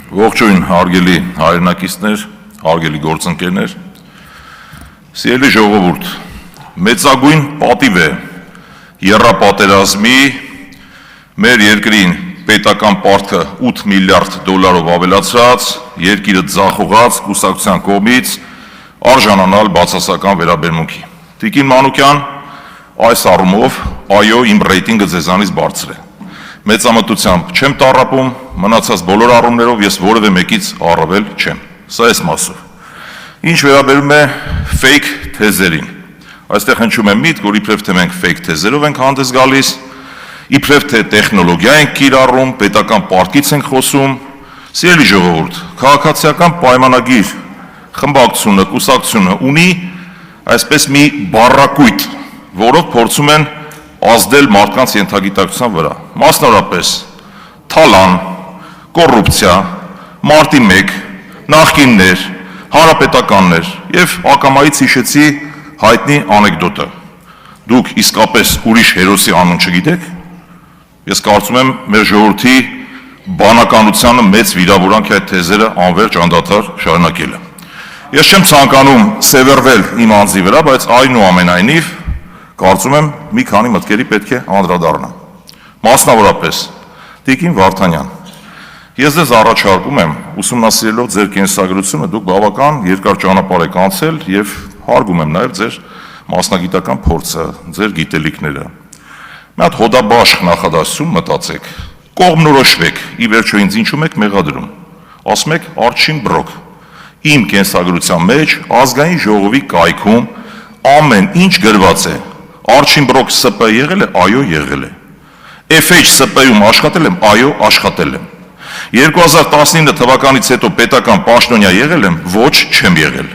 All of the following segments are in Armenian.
Ողջույն, հարգելի հայրենակիցներ, հարգելի գործընկերներ, սիրելի ժողովուրդ, մեծագույն պատիվ է եռապատերազմի մեր երկրին պետական պարտքը 8 միլիարդ դոլարով ավելացրած, երկիրը ձախողած կուսակցության կողմից արժանանալ բացասական վերաբերմունքի։ Տիկին Մանուկյան, այս առումով, այո, իմ ռեյտինգը ձեզանից բարձր է։ Մեծամտությամբ չեմ տառապում, մնացած բոլոր առումներով ես որևէ մեկից առավել չեմ։ Սա էս մասով։ Ինչ վերաբերում է fake թեզերին։ Այստեղ հնչում է միտք, որ իբրև թե մենք fake թեզերով ենք հանդես գալիս, իբրև թե տեխնոլոգիա ենք կիրառում, պետական պարտքից ենք խոսում։ Սիրելի ժողովուրդ, քաղաքացիական պայմանագիր խմբակցությունը, կուսակցությունը ունի այսպես մի բառակույտ, որով փորձում են ազդել մարդկանց ենթագիտակցության վրա, մասնավորապես թալան, կոռուպցիա, մարտի 1, նախկիններ, հանրապետականներ եւ ակամայից հիշեցի հայտնի անեկդոտը։ Դուք իսկապես ուրիշ հերոսի անուն չգիտեք։ Ես կարծում եմ մեր ժողովրդի բանականությանը մեծ վիրավորանք է այդ թեզերը անverջ անդադար շարունակելը։ Ես չեմ ցանկանում սևեռվել իմ անձի վրա, բայց այնուամենայնիվ կարծում եմ մի քանի մտքերի պետք է անդրադառնամ։ Մասնավորապես, Տիկին Վարդանյան, ես ձեզ առաջարկում եմ, ուսումնասիրելով ձեր կենսագրությունը, դուք բավական երկար ճանապարհ եք անցել եւ հարգում եմ նաեւ ձեր մասնագիտական փորձը, ձեր գիտելիքները։ Մի հատ հոդաբաշխ նախադասություն մտածեք, կողմնորոշվեք, ի վերջո ինձ ինչու եք մեղադրում։ Ասում եք Արչին Բրոկ։ Իմ կենսագրության մեջ ազգային ժողովի կայքում ամեն ինչ գրված է։ Արչին Բրոկ ՍՊ եղել է, այո, եղել է։ FH ՍՊ-ում աշխատել եմ, այո, աշխատել եմ։ 2019 թվականից հետո պետական պաշտոնյա եղել եմ, ոչ, չեմ եղել։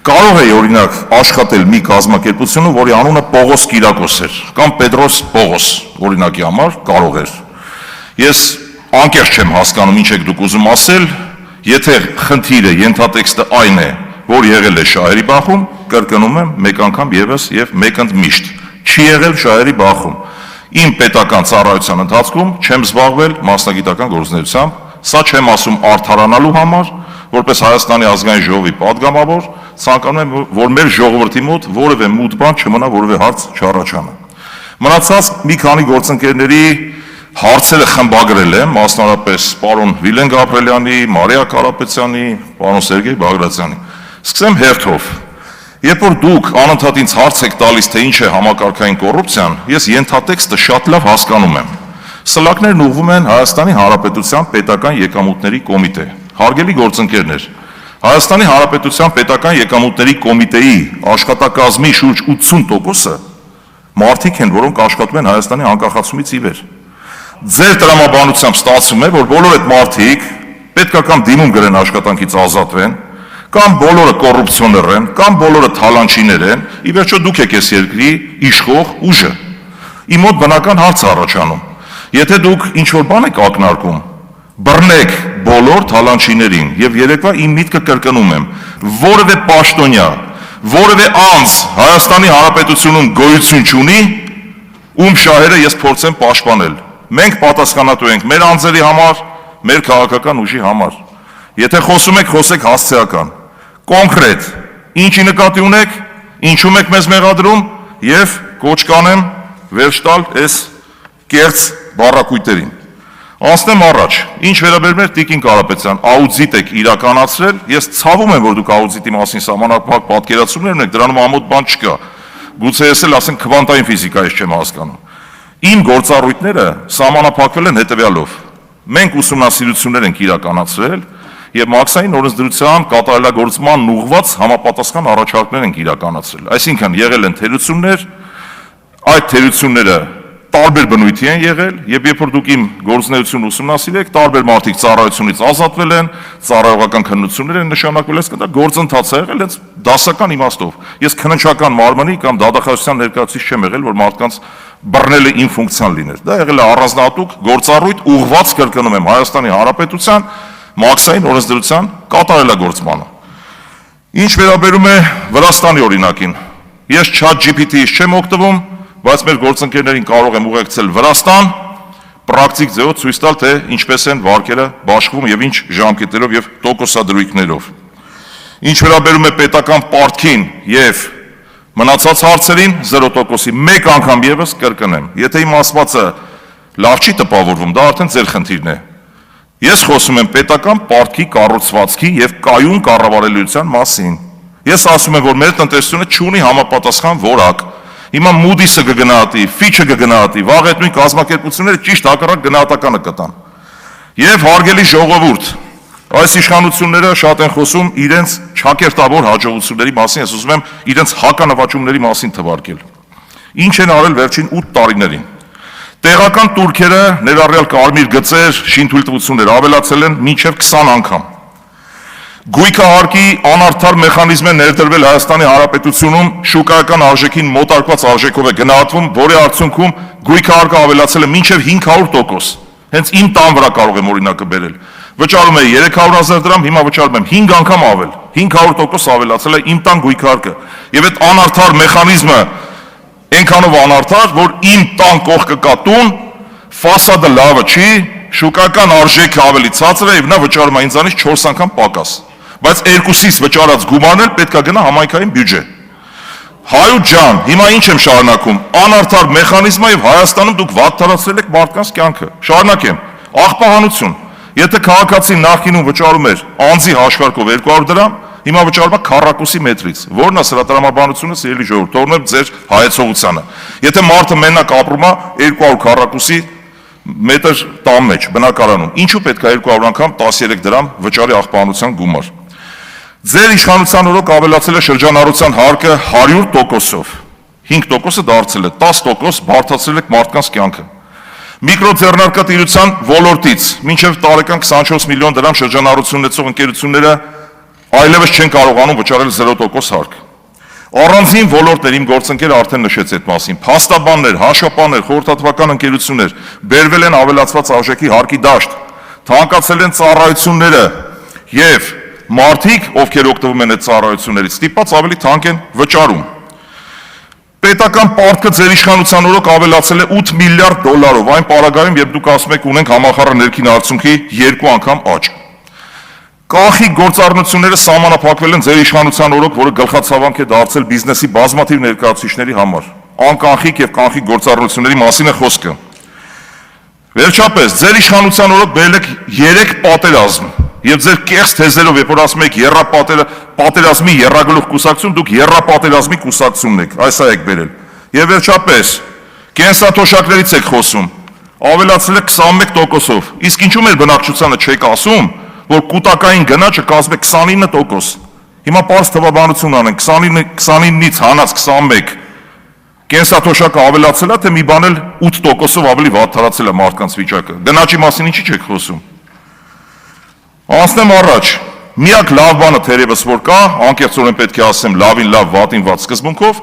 Կարող է օրինակ աշխատել մի կազմակերպությունում, որի անունը Պողոս Կիրակոս էր, կամ Պետրոս Պողոս, օրինակի համար կարող էր։ Ես անկեղծ չեմ հասկանում, ինչ եք դուք ուզում ասել, եթե խնդիրը, ենթատեքստը այն է, որ եղել է Շահերի բախում, կրկնում եմ մեկ անգամ եւս եւ մեկ ընդմիշտ, չի եղել Շահերի բախում։ Իմ պետական ծառայության ընթացքում չեմ զբաղվել մասնագիտական գործունեությամբ, սա չեմ ասում արդարանալու համար, որպես Հայաստանի ազգային ժողովի падգամավոր, ցանկանում եմ, որ մեր ժողովրդի մոտ որևէ մութ բան չմնա, որևէ հարց չառաջանա։ Մնացած մի քանի գործընկերների հարցերը խմբագրել եմ, մասնավորապես պարոն Վիլեն Գաբրելյանի, Մարիա Կարապետյանի, պարոն Սերգեյ Բագրատյանի։ Սկսեմ հերթով։ Երբ որ դուք անընդհատ ինձ հարց եք տալիս, թե ինչ է համակարգային կոռուպցիան, ես ենթատեքստը շատ լավ հասկանում եմ։ Սլակներն ուղղվում են Հայաստանի Հանրապետության պետական եկամուտների կոմիտե։ Հարգելի գործընկերներ, Հայաստանի Հանրապետության պետական եկամուտների կոմիտեի աշխատակազմի շուրջ 80%-ը մարդիկ են, որոնք աշխատում են Հայաստանի անկախացումից ի վեր։ Ձեր տրամաբանությամբ ստացվում է, որ բոլոր այդ մարդիկ պետք է կամ դիմում գրեն աշխատանքից ազատվեն, կամ բոլորը կոռուպցիոներ են, կամ բոլորը թալանչիներ են, ի վերջո դուք եք այս երկրի իշխող ուժը։ Իմ մոտ բնական հարց է առաջանում։ Եթե դուք ինչ-որ բան եք ակնարկում, բռնեք բոլոր թալանչիներին եւ երեկվա իմ միտքը կրկնում եմ, որևէ պաշտոնյա, որևէ անձ Հայաստանի Հանրապետությունում գոյություն չունի, ում շահերը ես փորձեմ պաշտպանել։ Մենք պատասխանատու ենք մեր անձերի համար, մեր քաղաքական ուժի համար։ Եթե խոսում եք, խոսեք հասցեական, կոնկրետ, ինչի նկատի ունեք, ինչում եք մեզ մեղադրում եւ կոչ կանեմ վերջ տալ այս կեղծ բառակույտերին։ Անցնեմ առաջ, ինչ վերաբերում է Տիկին Կարապետյան, աուդիտ եք իրականացրել, ես ցավում եմ, որ դուք աուդիտի մասին սահմանափակ պատկերացումներ ունեք, դրանում ամոթ բան չկա։ Գուցե ես էլ ասենք քվանտային ֆիզիկայից չեմ հասկանում։ Իմ գործառույթները սահմանափակվել են հետեւյալով. մենք ուսումնասիրություններ ենք իրականացրել եւ մաքսային օրենսդրության կատարելագործման ուղղված համապատասխան առաջարկներ ենք իրականացրել։ Այսինքն եղել են թերություններ, այդ թերությունները տարբեր բնույթի են եղել, եւ երբ որ դուք իմ գործունեությունը ուսումնասիրեք, տարբեր մարդիկ ծառայությունից ազատվել են, ծառայողական քննություններ են նշանակվել, այս կտա գործընթաց է եղել հենց դասական իմաստով։ Ես քննչական մարմնի կամ դատախազության ներկայացուցիչ չեմ եղել, որ մարդկանց բռնելը իմ ֆունկցիան լիներ։ Դա եղել է առանձնահատուկ գործառույթ ուղղված, կրկնում եմ, Հայաստանի Հանրապետության մաքսային օրենսդրության կատարելագործմանը։ Ինչ վերաբերում է Վրաստանի օրինակին, ես ChatGPT-ից չեմ օգտվում, բայց մեր գործընկերներին կարող եմ ուղեկցել Վրաստան, պրակտիկ ձևով ցույց տալ, թե ինչպես են վարկերը բաշխվում եւ ինչ ժամկետերով եւ տոկոսադրույքներով։ Ինչ վերաբերում է պետական պարտքին եւ մնացած հարցերին 0%-ի մեկ անգամ եւս կրկնեմ, եթե իմ ասվածը լավ չի տպավորվում, դա արդեն ձեր խնդիրն է։ Ես խոսում եմ պետական պարտքի կառուցվածքի եւ կայուն կառավարելիության մասին։ Ես ասում եմ, որ մեր տնտեսությունը չունի համապատասխան որակ։ Հիմա Moody's-ը կգնահատի, Fitch-ը կգնահատի, վաղ այդ նույն կազմակերպությունները ճիշտ հակառակ գնահատականը կտան։ Եվ հարգելի ժողովուրդ, այս իշխանությունները շատ են խոսում իրենց չակերտավոր հաջողությունների մասին, ես ուզում եմ իրենց հականվաճումների մասին թվարկել։ Ինչ են արել վերջին 8 տարիներին։ Տեղական турքերը, ներառյալ կարմիր գծեր, շինթույլտվություններ ավելացել են մինչև 20 անգամ։ Գույքահարկի անարդար մեխանիզմ է ներդրվել Հայաստանի Հանրապետությունում, շուկայական արժեքին մոտարկված արժեքով է գնահատվում, որի արդյունքում գույքահարկը ավելացել է մինչև 500%։ Հենց իմ տան վրա կարող եմ օրինակը բերել։ Վճարում է 300,000 դրամ, հիմա վճարում եմ 5 անգամ ավել, 500% ավելացել է իմ տան գույքահարկը։ Եվ այդ անարդար մեխանիզմը այնքանով անարդար, որ իմ տան կողքը կա տուն, ֆասադը լավը չի, շուկայական արժեքը ավելի ցածր է եւ նա վճարում է ինձանից 4 անգամ պակաս։ Բայց երկուսից վճարած գումարն էլ պետք է գնա համայնքային բյուջե։ Հայուտ ջան, հիմա ինչ եմ շարունակում, անարդար մեխանիզմը եւ Հայաստանում դուք վատթարացրել եք մարդկանց կյանքը։ Շարունակեմ, աղբահանություն։ Եթե քաղաքացին նախկինում վճարում էր անձի հաշվարկով 200 դրամ, հիմա վճարում է քառակուսի մետրից, որն է սրատարամաբանությունը, սիրելի ժողովուրդ, թողնում եմ ձեր հայեցողությանը։ Եթե մարդը մենակ ապրում է 200 քառակուսի մետր տան մեջ, բնակարանում, ինչու պետք է 200 անգամ 13 դրամ վճարի աղբահանության գումար։ Ձեր իշխանության օրոք ավելացել է շրջանառության հարկը 100%-ով, 5%-ը դարձել է 10%, բարդացրել եք մարդկանց կյանքը։ Միկրոձեռնարկատիրության ոլորտից մինչև տարեկան 24 միլիոն դրամ շրջանառություն ունեցող ընկերությունները այլևս չեն կարողանում վճարել 0% հարկ։ Առանձին ոլորտներ, իմ գործընկերը արդեն նշեց այդ մասին, փաստաբաններ, հաշվապաններ, խորհրդատվական ընկերություններ բերվել են ավելացված արժեքի հարկի դաշտ, թանկացել են ծառայությունները եւ մարդիկ, ովքեր օգտվում են այդ ծառայություններից, ստիպված ավելի թանկ են վճարում։ Պետական պարտքը ձեր իշխանության օրոք ավելացել է 8 միլիարդ դոլարով, այն պարագայում, երբ դուք ասում եք ունենք համախառն ներքին արդյունքի 2 անգամ աճ։ Կանխիկ գործառնությունները սահմանափակվել են ձեր իշխանության օրոք, որը գլխացավանք է դարձել բիզնեսի բազմաթիվ ներկայացուցիչների համար։ Անկանխիկ եւ կանխիկ գործառնությունների մասին է խոսքը։ Վերջապես, ձեր իշխանության օրոք բերել եք 3 պատերազմ, եւ ձեր կեղծ թեզերով, երբ որ ասում եք պատերազմի եռագլուխ կուսակցություն, դուք եռապատերազմի կուսակցությունն եք, այս է եք բերել։ Եվ վերջապես, կենսաթոշակներից եք խոսում, ավելացել եք 21%-ով, իսկ ինչու մեր բնակչությանը չեք ասում, որ կուտակային գնաճը կազմի 29%։ Հիմա պարզ թվաբանություն անենք, 29-ից հանած 21 կենսաթոշակը ավելացել է, թե մի բան էլ 8%-ով ավելի վատթարացել է մարդկանց վիճակը։ Գնաճի մասին ինչի չեք խոսում։ Անցնեմ առաջ, միակ լավ բանը թերևս որ կա, անկեղծորեն պետք է ասեմ լավին լավ, վատին վատ սկզբունքով,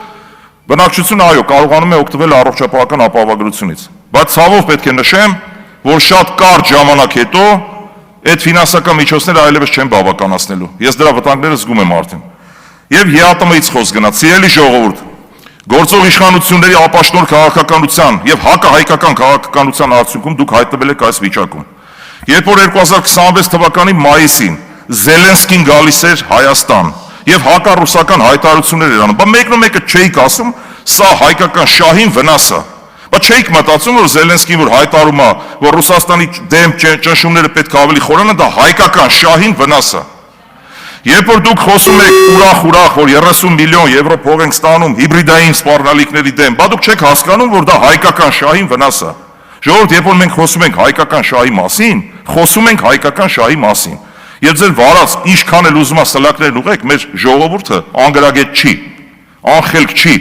բնակչությունը այո, կարողանում է օգտվել առողջապահական ապահովագրությունից։ Բայց ցավով պետք է նշեմ, որ շատ կարճ ժամանակ հետո այդ ֆինանսական միջոցները այլևս չեն բավականացնելու։ Ես դրա վտանգները զգում եմ արդեն։ Եվ ԵԱՏՄ-ից խոսք գնաց, սիրելի ժողովուրդ, գործող իշխանությունների ապաշնոր քաղաքականության եւ հակահայկական քաղաքականության արդյունքում դուք հայտնվել եք այս վիճակում։ Երբ որ 2026 թվականի մայիսին Զելենսկին գալիս էր Հայաստան եւ հակառուսական հայտարարություններ էր անում, բայց մեկնումեկը չէիք ասում, սա հայկական շահին վնաս է։ Բայց չէիք մտածում, որ Զելենսկին որ հայտարարում է, որ Ռուսաստանի դեմ ճնշումները պետք է ավելի խորանան, դա հայկական շահին վնաս է։ Երբ որ դուք խոսում եք ուրախ, որ 30 միլիոն եվրո փող ենք ստանում հիբրիդային սպառնալիքների դեմ, բա դուք չեք հասկանում, որ դա հայկական շահին վնաս է։ Ժողովուրդ, երբ որ մենք խոսում ենք հայկական շահի մասին, խոսում ենք հայկական շահի մասին։ Եվ ձեր վարած ինչքան էլ ուզում է սլակներն ուղեք, մեր ժողովուրդը անգրագետ չի, անխելք չի։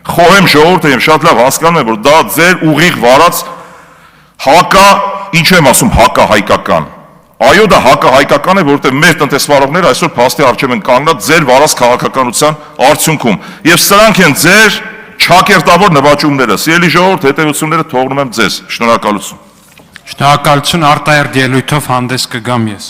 Խոհեմ ժողովուրդը եմ շատ լավ հասկանում եմ, որ դա ձեր ուղիղ վարած հակա, ինչ եմ ասում, հակահայկական։ Այո, դա հակահայկական է, որովհետև մեր տնտեսվարողները այսօր փաստի առջև են կանգնած ձեր վարած քաղաքականության արդյունքում։ Եվ սրանք են ձեր չակերտավոր նվաճումները։ Սիրելի ժողովուրդ, հետևությունները թողնում եմ ձեզ։ Շնորհակալություն։ Շնորհակալություն, արտահերթ ելույթով հանդես կգամ ես։